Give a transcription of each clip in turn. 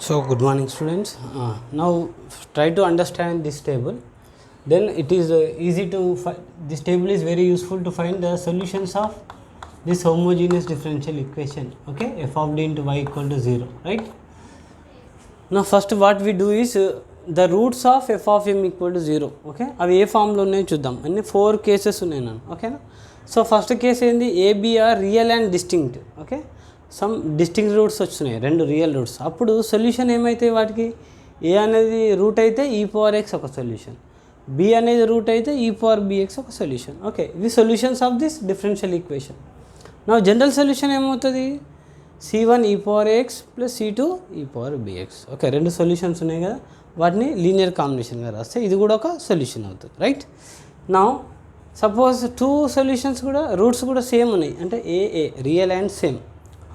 So good morning students. Now try to understand this table. Then it is easy to this table is very useful to find the solutions of this homogeneous differential equation. Okay, f of d into y equal to 0, right? Now first what we do is the roots of f of m equal to 0. Okay, అవి ఏ ఫామ్లో ఉన్నాయో చూద్దాం. అన్ని 4 cases ఉన్నాయి నన్ను. ఓకేనా? So first case ఏంది, A B are real and distinct. Okay, some distinct roots వచ్చినాయి, రెండు రియల్ రూట్స్. అప్పుడు సొల్యూషన్ ఏమైతే వాటికి, ఏ అనేది రూట్ అయితే ఈ పవర్ ఎక్స్ ఒక సొల్యూషన్, బి అనేది రూట్ అయితే ఈ పవర్ బిఎక్స్ ఒక సొల్యూషన్. ఓకే, ఇవి solutions of this differential equation. నా జనరల్ సొల్యూషన్ ఏమవుతుంది, c1 ఈ పవర్ ఎక్స్ ప్లస్ c2 ఈ పవర్ బిఎక్స్. ఓకే, రెండు సొల్యూషన్స్ ఉన్నాయి కదా, వాటిని లీనియర్ కాంబినేషన్గా రాస్తే ఇది కూడా ఒక సొల్యూషన్ అవుతుంది, రైట్? నా సపోజ్ టూ సొల్యూషన్స్ కూడా రూట్స్ కూడా సేమ్ ఉన్నాయి, అంటే ఏ రియల్ అండ్ సేమ్.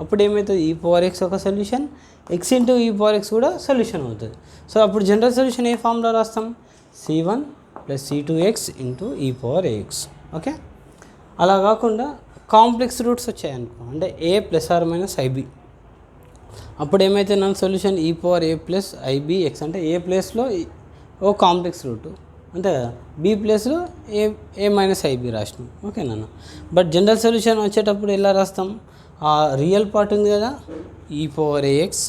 అప్పుడు ఏమవుతుంది, ఈ పవర్ ఎక్స్ ఒక సొల్యూషన్, ఎక్స్ ఇంటూ ఈ పవర్ ఎక్స్ కూడా సొల్యూషన్ అవుతుంది. సో అప్పుడు జనరల్ సొల్యూషన్ ఏ ఫామ్లో రాస్తాం, c1 ప్లస్ c2x ఇంటూ ఈ పవర్ ఎక్స్. ఓకే, అలా కాకుండా కాంప్లెక్స్ రూట్స్ వచ్చాయనుకో, అంటే a plus or minus IB, అప్పుడు ఏమైతే నా సొల్యూషన్ ఈ పవర్ ఏ ప్లస్ ఐబి ఎక్స్, అంటే ఏ ప్లేస్లో ఓ కాంప్లెక్స్ రూటు, అంతే కదా, బి ప్లేస్లో ఏ మైనస్ ఐబి రాసినాం. ఓకేనా? బట్ జనరల్ సొల్యూషన్ వచ్చేటప్పుడు ఎలా రాస్తాం, ఆ రియల్ పార్ట్ ఉంది కదా, ఈ power a x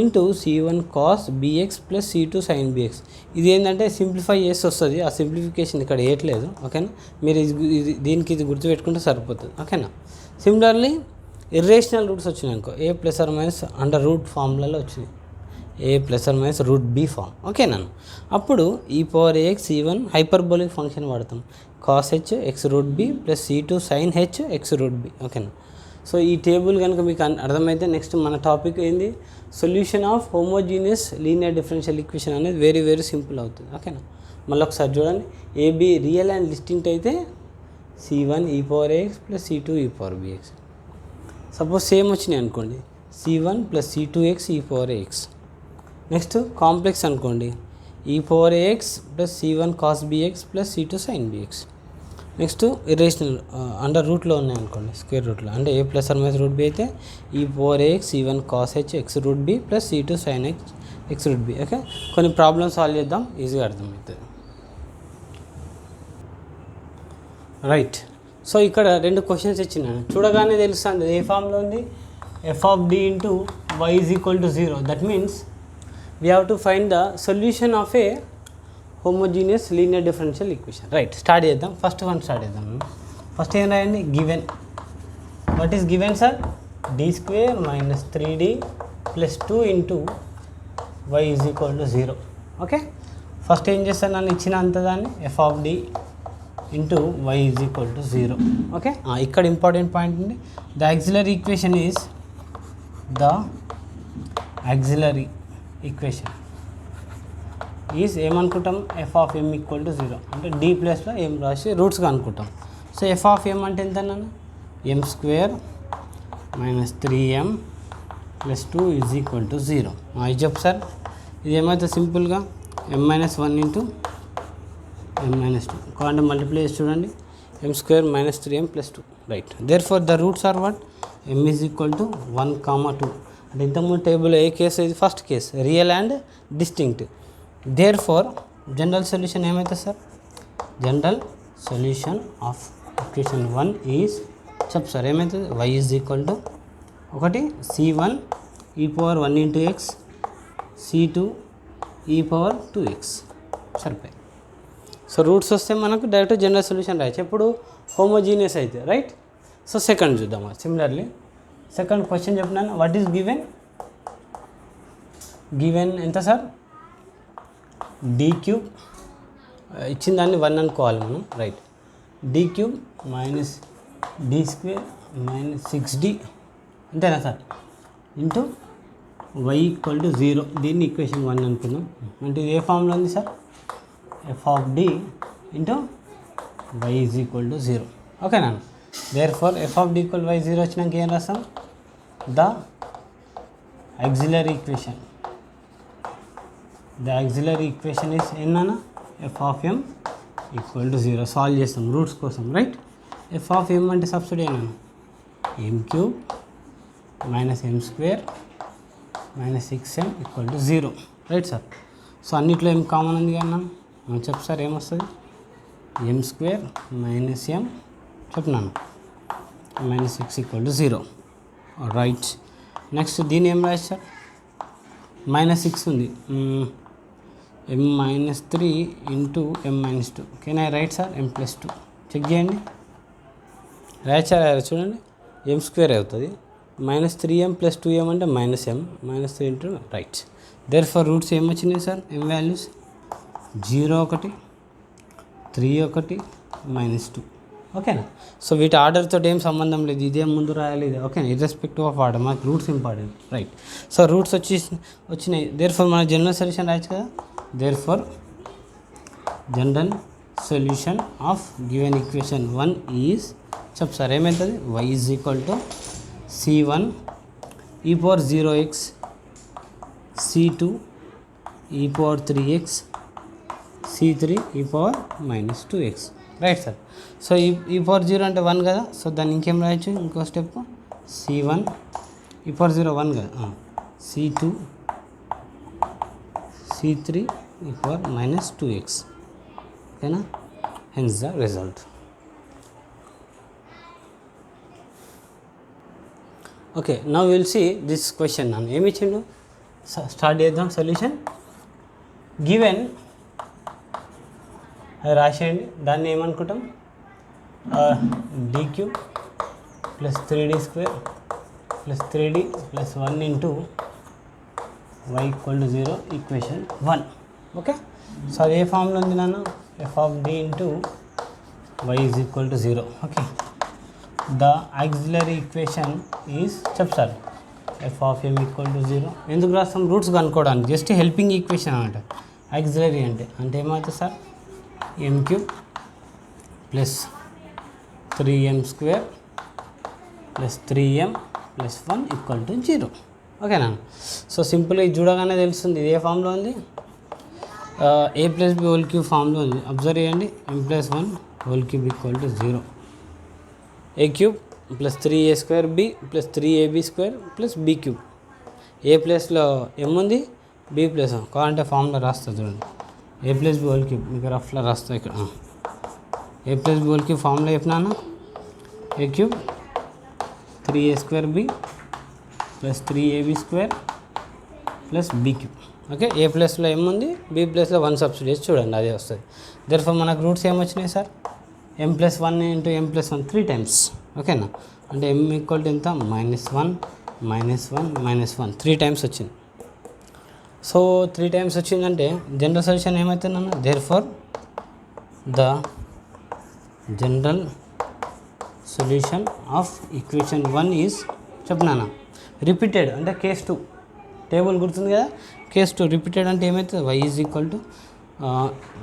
into c1 cos b x plus c2 sine b x. ఇది ఏంటంటే సింప్లిఫై చేసి వస్తుంది, ఆ సింప్లిఫికేషన్ ఇక్కడ వేయట్లేదు. ఓకేనా? మీరు దీనికి ఇది గుర్తుపెట్టుకుంటే సరిపోతుంది. ఓకేనా? సిమిలర్లీ ఇర్రేషనల్ రూట్స్ వచ్చినాయి అనుకో, a plus or minus under root ఫామ్లలో వచ్చినాయి, a plus or minus root b form. ఓకేనా? అప్పుడు e power a x c1 hyperbolic function వాడతాం, cos h x root b plus c2 sine h x root b. ఓకేనా? So ఈ table కనుక మీకు అర్థమైతే నెక్స్ట్ మన టాపిక్ ఏంది, solution of homogeneous linear differential equation అనేది వెరీ వెరీ సింపుల్ అవుతుంది. ఓకేనా? మళ్ళీ ఒకసారి చూడండి, ఏబి రియల్ అండ్ డిస్టింక్ట్ అయితే c1 ఈ పవర్ ఎక్స్ ప్లస్ c2 ఈ పవర్ బిఎక్స్. సపోజ్ సేమ్ వచ్చినాయి అనుకోండి, c1 ప్లస్ c2x ఈ పవర్ ఎక్స్. నెక్స్ట్ కాంప్లెక్స్ అనుకోండి, e power x plus c1 cos b x plus c2 sine b x. Next irrational under రూట్లో ఉన్నాయి అనుకోండి, స్క్వేర్ రూట్లో, అంటే a plus or minus root b అయితే e power x c1 cos h x root b plus c2 sine x root b. Okay, కొన్ని problems solve చేద్దాం, ఈజీగా అర్థమవుతుంది. రైట్, సో ఇక్కడ రెండు క్వశ్చన్స్ ఇచ్చినాను, చూడగానే తెలుస్తుంది ఏ ఫామ్లో ఉంది, f of d into y is equal to 0. That means we have to find the solution of a homogeneous linear differential equation. Right, start చేద్దాం. ఫస్ట్ వన్ స్టార్ట్ చేద్దాం. ఫస్ట్ ఏం రాయండి, given. What is given sir, d square minus 3d plus 2 into y is equal to 0. Okay, first ఏం చేస్తాను, నన్ను ఇచ్చిన అంత దాన్ని f of d into y is equal to 0. Okay, ఇక్కడ ఇంపార్టెంట్ పాయింట్ ఉంది, the auxiliary equation is the auxiliary equation is ఏమనుకుంటాం, f of m equal to 0, అంటే డి ప్లస్లో ఎం రాసి రూట్స్గా అనుకుంటాం. సో ఎఫ్ ఆఫ్ ఎమ్ అంటే ఎంత అన్న, m square minus 3m plus 2 is equal to 0. ఇది చెప్పు సార్, ఇది ఏమైతే సింపుల్గా m minus 1 into m minus 2 కావాలంటే మల్టిప్లై చేసి చూడండి, m square minus 3m plus 2. Right, there for the roots are what, m is equal to 1, 2. అంటే ఇంతకుముందు టేబుల్ ఏ కేసు, ఇది first case, real and distinct. Therefore general solution ఏమవుతుంది sir, general solution of equation 1 is, చెప్ sir ఏమవుతుంది, y is equal to ఒకటి c1 ఈ power 1 into X, c2 ఈ పవర్ 2x. సరిపోయి. సో రూట్స్ వస్తే మనకు డైరెక్ట్ జనరల్ సొల్యూషన్ రాయచ్చు, ఎప్పుడు హోమోజీనియస్ అయితే. రైట్, సో సెకండ్ చూద్దాం. సిమిలర్లీ సెకండ్ క్వశ్చన్ చెప్పినాను, వాట్ ఈస్ గివెన్, గివెన్ ఎంత సార్, డి క్యూబ్ ఇచ్చిన దాన్ని 1 అనుకోవాలి మనం. Right, d cube minus d square minus 6d అంతేనా sir, into y equal to 0. దీన్ని ఈక్వేషన్ 1 అనుకున్నాం. అంటే ఇది ఏ ఫామ్లో ఉంది sir, f of d into y is equal to 0. ఓకేనా? Therefore f of d equal y 0 వచ్చినాక ఏం రాస్తాం, the auxiliary equation, the auxiliary equation is ఎన్ననా, f of m equal to 0. Solve చేస్తాం రూట్స్ కోసం. రైట్, ఎఫ్ ఆఫ్ ఎమ్ అంటే substitute అయినా, m cube minus m square minus 6m equal to 0 right sir. So అన్నిట్లో ఏం common ఉంది కదా చెప్పు సార్ ఏమొస్తుంది m స్క్వేర్ మైనస్ m చెప్తున్నాను minus 6 equal to 0 right. Next దీన్ని ఏం రాయచ్చు సార్ మైనస్ 6 ఉంది m minus 3 into m minus 2 can I write sir m plus 2 check చేయండి రాయచ్చా చూడండి m స్క్వేర్ అవుతుంది మైనస్ 3m ప్లస్ 2m అంటే minus m minus 3 into right. Therefore roots ఏమొచ్చినాయి సార్ m వాల్యూస్ 0 1 3 1 మైనస్ 2 ఓకేనా. So వీటి ఆర్డర్తో ఏం సంబంధం లేదు ఇదే ముందు రాయాలి ఇది ఓకేనా ఇర్రెస్పెక్టివ్ ఆఫ్ ఆర్డర్ మనకు roots important right. So roots వచ్చినాయి దేర్ ఫర్ మన జనరల్ సొల్యూషన్ రాయచ్చు కదా therefore general solution of given equation 1 is చెప్పు సార్ ఏమవుతుంది y is equal to c1 e power 0x c2 e power 3x c3 e power minus 2x right sir. So e power 0 అంటే 1 కదా so దాన్ని ఇంకేం రాయొచ్చు ఇంకో step c1 e power 0 1 కదా c2 c3 e power minus 2x ఓకేనా hence the result. Okay now will see this question నన్ను ఏమి ఇచ్చిండు స్టార్ట్ చేద్దాం సొల్యూషన్ గివెన్ అది రాసేయండి దాన్ని ఏమనుకుంటాం d³ plus 3d² plus 3d plus 1 into y equal to 0 equation 1 okay. So అది ఏ ఫామ్లో ఉంది నాన్న f of d into y is equal to 0 okay. The auxiliary equation is చెప్తారు f of m equal to 0 ఎందుకు రాస్తాం roots కనుక్కోవడానికి just helping equation అనమాట ఆక్సిలరీ అంటే ఏమవుతుంది sir m³ plus 3m square plus 3m plus 1 equal to 0 ఓకేనా. So సింపుల్గా ఇది చూడగానే తెలుస్తుంది ఇది ఏ ఫామ్లో ఉంది a plus b whole cube ఫామ్లో ఉంది అబ్జర్వ్ చేయండి m plus 1 whole cube equal to 0 a³ plus 3a² b plus 3ab² plus b³ ఏ ప్లస్లో m ఉంది b ప్లస్ కావాలంటే ఫామ్లో రాస్తా చూడండి a plus b whole cube మీకు రఫ్లో రాస్తా ఇక్కడ a plus b whole cube ఫామ్లో చెప్పినాను a³ 3a² b plus 3ab² plus b³ okay. ఏ ప్లస్లో m ఉంది b ప్లస్లో 1 సబ్స్టిట్యూట్ చేసి చూడండి అదే వస్తుంది. దర్ఫర్ మనకు రూట్స్ ఏమొచ్చినాయి sir m plus 1 into m plus 1 3 times ఓకేనా అంటే m ఈక్వల్ టు ఎంత మైనస్ 1 మైనస్ 1 మైనస్ 1 3 టైమ్స్ వచ్చింది. సో 3 టైమ్స్ వచ్చిందంటే జనరల్ సొల్యూషన్ ఏమవుతుందన్న there for the general solution of equation 1 is చెప్పినానా రిపీటెడ్ అంటే కేస్ 2 టేబుల్ గుర్తుంది కదా కేస్ 2 రిపీటెడ్ అంటే ఏమవుతుంది y is equal to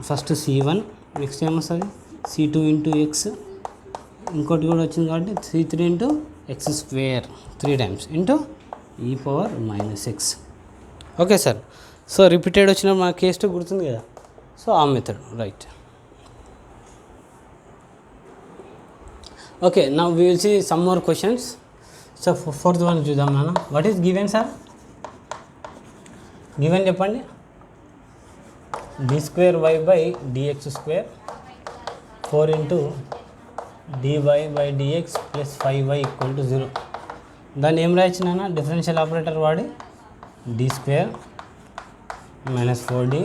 first c1 next ఏమొస్తుంది c2 ఇంటూ x ఇంకోటి కూడా వచ్చింది కాబట్టి c3 into x square 3 times into e power minus x okay sir. So repeated వచ్చినప్పుడు మన కేస్ 2 గుర్తుంది కదా సో ఆ method right. Okay now we will see some more questions. So fourth one చూద్దాం నాన్న what is given sir given చెప్పండి d² y dx² 4 into dy dx plus 5y equal to 0 దాన్ని ఏం రాయొచ్చు నాన్న డిఫరెన్షియల్ ఆపరేటర్ వాడి d² minus 4d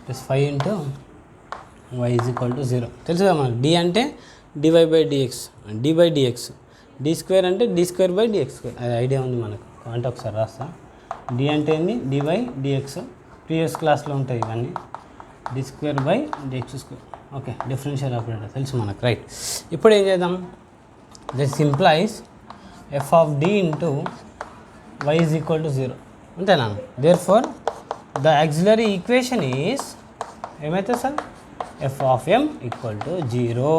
plus 5 into y is equal to 0 తెలుసు కదా మనకు d అంటే dy by dx d by dx d² అంటే d² బై dx అది ఐడియా ఉంది మనకు అంటే ఒకసారి రాస్తా d అంటే ఏంది dy dx ప్రీవియస్ క్లాస్లో ఉంటాయి ఇవన్నీ d² by dx² okay differential operator తెలుసు మనకు రైట్. ఇప్పుడు ఏం చేద్దాం this implies f of d into y is equal to 0 అంతేనా. There for the auxiliary equation is ఏమైతే sir f of m equal to 0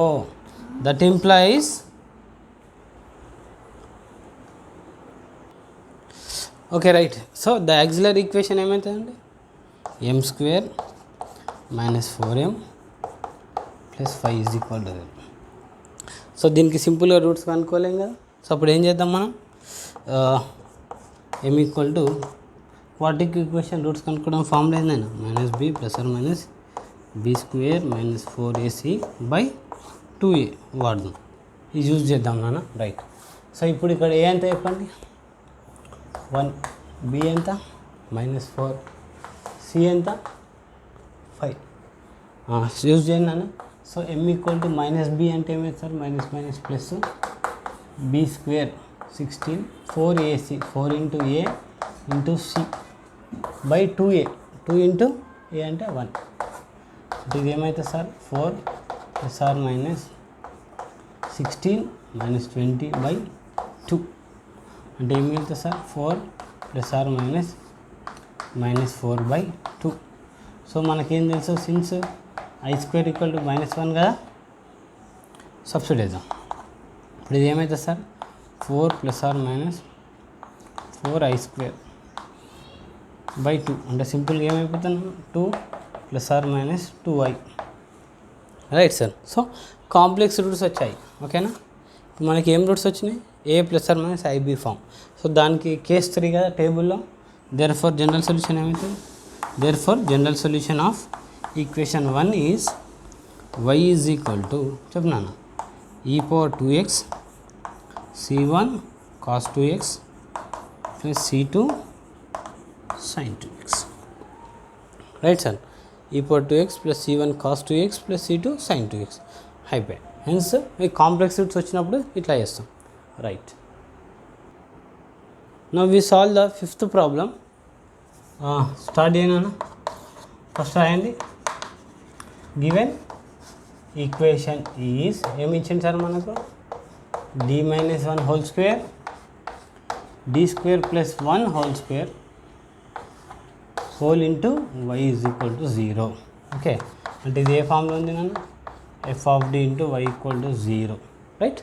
that implies okay right. So the auxiliary equation ఏమవుతుందండి m² minus 4m plus 5 is equal to 0. So దీనికి సింపుల్గా roots కనుక్కోలేం కదా so అప్పుడు ఏం చేద్దాం మనం m equal to quadratic equation roots కనుక్కోవడం ఫార్ములా ఏందైనా minus b plus or minus b square minus 4ac by 2a వాడదాం. ఇది యూజ్ చేద్దాం నాన్న. రైట్. సో ఇప్పుడు ఇక్కడ ఏ ఎంత చెప్పండి 1, బి ఎంత -4, సి ఎంత 5. యూజ్ చేయండి నాన్న. So m equal to minus b అంటే ఏమైంది sir minus minus plus b square 16 4ac 4 into a into c by 2a 2 into a అంటే 1. ఇది ఏమైతే sir 4 plus or minus 16 minus 20 by 2 అంటే ఏం మిగులుతుంది sir 4 plus or minus 4 by 2. So మనకేం తెలుసు since i square equal to -1 కదా, substitute చేద్దాం. ఇప్పుడు ఇది ఏమవుతుంది sir 4 plus or minus 4i square by 2 అంటే సింపుల్గా ఏమైపోతుంది 2 plus or minus 2i. Right sir. So complex roots వచ్చాయి. ఓకేనా. మనకి ఏం రూట్స్ వచ్చినాయి a plus or minus i b form. So దానికి కేస్ 3 కదా టేబుల్లో. దేర్ ఫర్ జనరల్ సొల్యూషన్ ఏమవుతుంది therefore general solution of equation 1 is y is equal to చెప్తున్నాను e⁴2x c1 cos 2x plus c2 sin 2x. Right sir. e⁴2x plus c1 cos 2x plus c2 sin 2x అయిపోయాయి. Hence ఈ complex roots వచ్చినప్పుడు ఇట్లా చేస్తాం. Right. Now we solve the 5th problem. Start చేయనా first రాయండి. Given equation is ఏమి ఇచ్చింది sir మనకు d-1 whole square d² plus 1 whole square whole into y is equal to 0. Okay. అంటే ఇది ఏ ఫామ్లో ఉంది నాన్న f of d into y equal to 0. Right.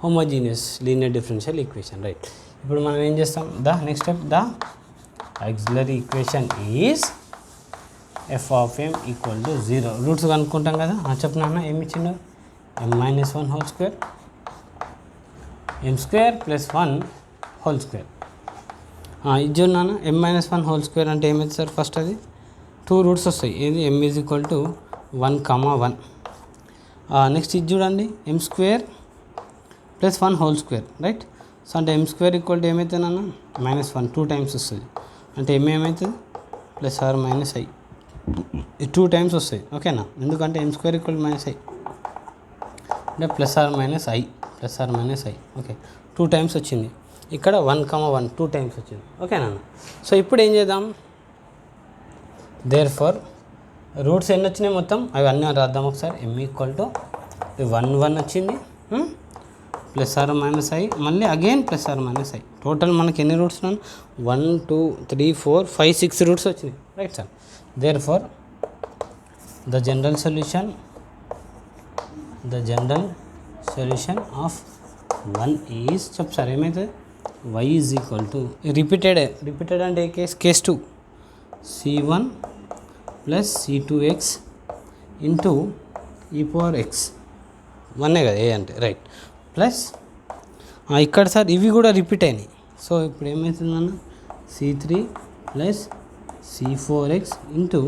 Homogeneous linear differential equation. Right. ఇప్పుడు మనం ఏం చేస్తాం the next step the auxiliary equation is f of m equal to 0. Roots కనుక్కుంటాం కదా. చెప్పు నాన్న ఏమి ఇచ్చిండు m-1 whole square m² plus 1 whole square. ఇది చూడన్నా m-1 హోల్ స్క్వేర్ అంటే ఏమైంది సార్ ఫస్ట్ అది 2 రూట్స్ వస్తాయి. ఏది m is equal to 1,1. Next ఇది చూడండి m² plus 1 whole square. Right. So అంటే m² ఈక్వల్ టు ఏమవుతుంది అన్న -1 2 టైమ్స్ వస్తుంది. అంటే m ఏమవుతుంది plus or minus i 2 times వస్తాయి. ఓకేనా. ఎందుకంటే m² ఈక్వల్ టు -i అంటే plus or minus i. Okay. 2 times వచ్చింది. ఇక్కడ 1,1 2 టైమ్స్ వచ్చింది. ఓకేనా. సో ఇప్పుడు ఏం చేద్దాం దేర్ ఫర్ రూట్స్ ఎన్ని వచ్చినాయి మొత్తం అవి అన్నీ రాద్దాం ఒకసారి. m ఈక్వల్ టు 1 వచ్చింది ప్లస్ ఆర్ మైనస్ i మళ్ళీ again plus or minus i. Total మనకి ఎన్ని రూట్స్ ఉన్నాను 1 2 3 4 5 6 రూట్స్ వచ్చినాయి. Right sir. There for the general solution of 1 is చెప్ సార్ ఏమవుతుంది y is equal to repeated అంటే ఏ case 2 c1 plus c2x into e⁴x 1 కదా ఏ అంటే. రైట్. ప్లస్ ఇక్కడ సార్ ఇవి కూడా రిపీట్ అయినాయి. సో ఇప్పుడు ఏమవుతుందన్న c3 plus c4x into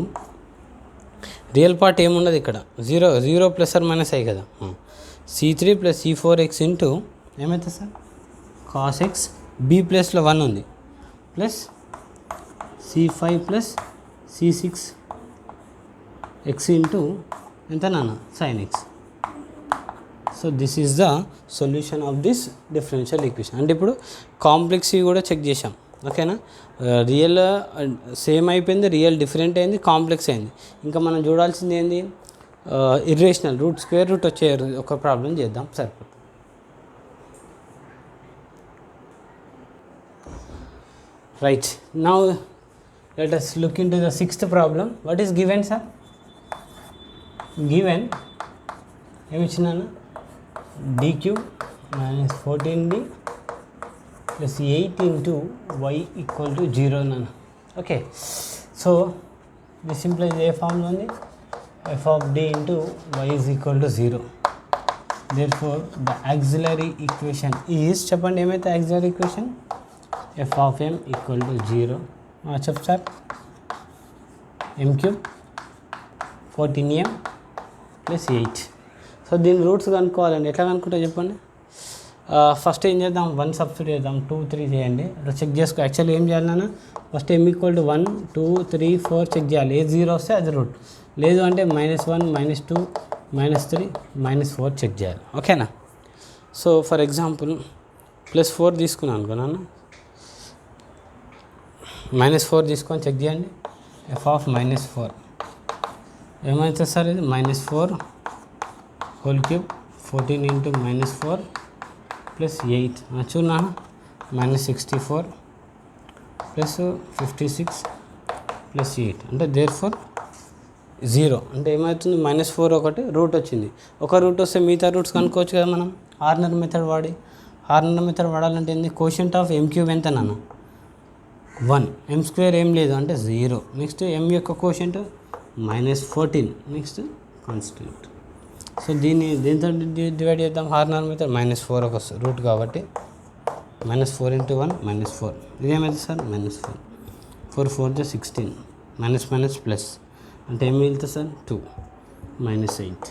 real part ఏముండదు ఇక్కడ 0 ప్లస్ ఆర్ మైనస్ i కదా. c3 ప్లస్ c4x ఇంటూ ఏమవుతుంది సార్ cos x b ప్లస్లో 1 ఉంది plus c5 plus c6 x into ఎంత నాన్న sin x. So this is the solution of this differential equation. అంటే ఇప్పుడు కాంప్లెక్స్ కూడా చెక్ చేసాం. ఓకేనా. రియల్ సేమ్ అయిపోయింది, రియల్ డిఫరెంట్ అయింది, కాంప్లెక్స్ అయింది. ఇంకా మనం చూడాల్సింది ఏంది ఇర్రేషనల్ రూట్ స్క్వేర్ రూట్ వచ్చే ఒక ప్రాబ్లం చేద్దాం సరిపోతుంది. Right. Now let us look into the 6th problem. What is given sir? Given ఏమి ఇచ్చినాను dq minus 14d plus 8 into y equal to 0 నాన్న. ఓకే. సో దిస్ సింప్లైజ్ ఏ ఫామ్లో ఉంది f of d into y is equal to 0. Therefore the auxiliary equation is చెప్పండి ఏమైతే auxiliary equation F of M equal to 0 చెప్పు sir. M cube 14m plus 8. So దీని roots కనుక్కోవాలండి. ఎట్లా కనుక్కుంటా చెప్పండి. First ఏం చేద్దాం, 1 సబ్స్టిట్యూట్ చేద్దాం, 2 3 చేయండి, అట్లా చెక్ చేసుకో. యాక్చువల్లీ ఏం చేయాలి నాన్న, first m equal to 1 2 3 4 check చేయాలి. ఏది 0 వస్తే అది రూట్, లేదు అంటే -1 -2 -3 -4 చెక్ చేయాలి. ఓకేనా. సో ఫర్ ఎగ్జాంపుల్ +4 తీసుకున్నాను అనుకో నాన్న, -4 తీసుకొని చెక్ చేయండి. ఎఫ్ ఆఫ్ -4 ఏమవుతుంది సార్, ఇది -4 హోల్ క్యూబ్ 14 ఇంటూ -4 ప్లస్ 8 చూడనా, -64 ప్లస్ 56 ప్లస్ 8 అంటే దేర్ఫోర్ 0. అంటే ఏమవుతుంది, -4 ఒకటి రూట్ వచ్చింది. ఒక రూట్ వస్తే మిగతా రూట్స్ కనుక్కోవచ్చు కదా మనం హార్నర్ మెథడ్ వాడి. హార్నర్ మెథడ్ వాడాలంటే ఏంది, కోషంట్ ఆఫ్ m క్యూబ్ ఎంత నాన్న 1, m² ఏం లేదు అంటే 0. నెక్స్ట్ m యొక్క కోషంట్ -14, నెక్స్ట్ కాన్స్టెంట్. సో దీంతో డివైడ్ చేద్దాం. హార్నర్ మెథడ్ -4 ఒక రూట్ కాబట్టి -4 ఇంటూ 1 -4. ఇదేమైంది సార్ -4 4 4 16 మైనస్ ప్లస్ అంటే ఏం మిగులుతుంది సార్ 2 -8.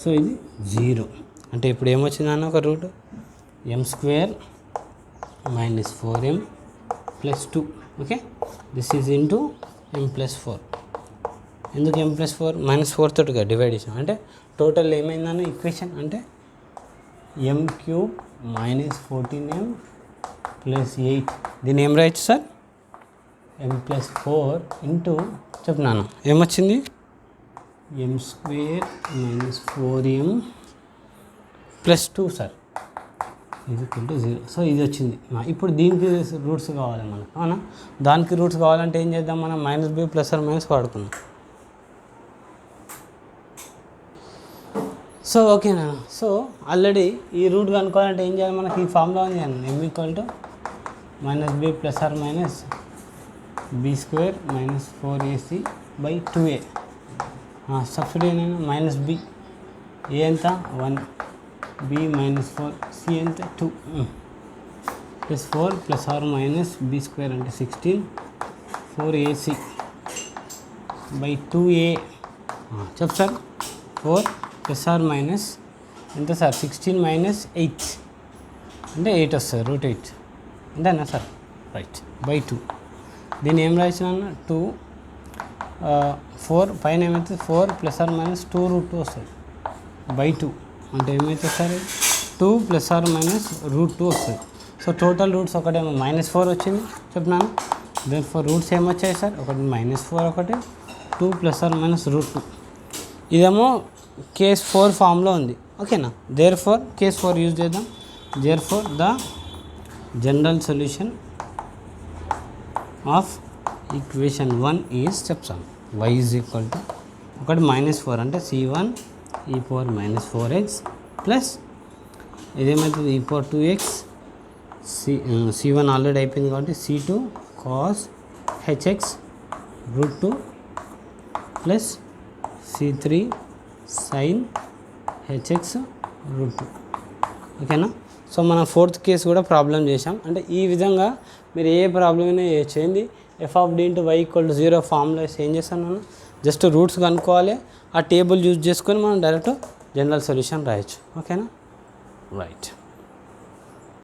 సో ఇది 0. అంటే ఇప్పుడు ఏమొచ్చింది అన్న ఒక root m² -4m plus 2. Okay, this is into m+4. ఎందుకు m+4 -4 తోటిగా డివైడ్ చేసాం అంటే టోటల్ ఏమైందన్న ఈక్వేషన్ అంటే m³ -14m ప్లస్ 8. దీన్ని ఏం రాయొచ్చు సార్, m+4 ఇంటూ చెప్తున్నాను ఏమొచ్చింది m² -4m ప్లస్ 2 సార్ ఇది = 0. సో ఇది వచ్చింది. ఇప్పుడు దీనికి రూట్స్ కావాలి మనకు, అవునా. దానికి రూట్స్ కావాలంటే ఏం చేద్దాం మనం, -b ± వాడుకుందాం. సో ఓకేనా. సో ఆల్రెడీ ఈ రూట్ కనుక్కోవాలంటే ఏం చేయాలి, మనకి ఈ ఫార్ములా ఉంది కదా, m = -b ± b² -4ac/2a. Substitute అయినా -b, a ఎంత 1, b -4, c ఎంత 2 +4 ± b² అంటే 16 4ac/2a. చెప్పు సార్ 4 ± ఎంత సార్ 16 - 8 అంటే 8 వస్తుంది, √8 అంతేనా సార్, రైట్ /2. దీన్ని ఏం రాసిన 2 4 పైన ఏమవుతుంది 4 ± 2√2 వస్తుంది /2 అంటే ఏమవుతుంది సార్ 2 ± √2 వస్తుంది. సో టోటల్ రూట్స్ ఒకటేమో -4 వచ్చింది చెప్పినాను. దేర్ ఫోర్ రూట్స్ ఏమొచ్చాయి సార్, ఒకటి -4 ఒకటి 2 ± √2. ఇదేమో కేస్ 4 ఫామ్లో ఉంది. ఓకేనా. దేర్ ఫోర్ కేస్ 4 యూజ్ చేద్దాం. Therefore the general solution of equation 1 is చెప్తాం y = ఒకటి -4 అంటే c1 e⁻ -4x plus ఇదేమవుతుంది e⁻2x c1 already అయిపోయింది కాబట్టి c2 cos hx √2 plus c3 sin hx √2. ఓకేనా. సో మనం 4th కేసు కూడా ప్రాబ్లం చేసాం. అంటే ఈ విధంగా మీరు ఏ ప్రాబ్లం అయినా చేయండి. f(d) × y = 0 ఫామ్లో ఏం చేస్తాను, జస్ట్ రూట్స్ కనుక్కోవాలి, ఆ టేబుల్ యూజ్ చేసుకొని మనం డైరెక్ట్ జనరల్ సొల్యూషన్ రాయొచ్చు. ఓకేనా, రైట్.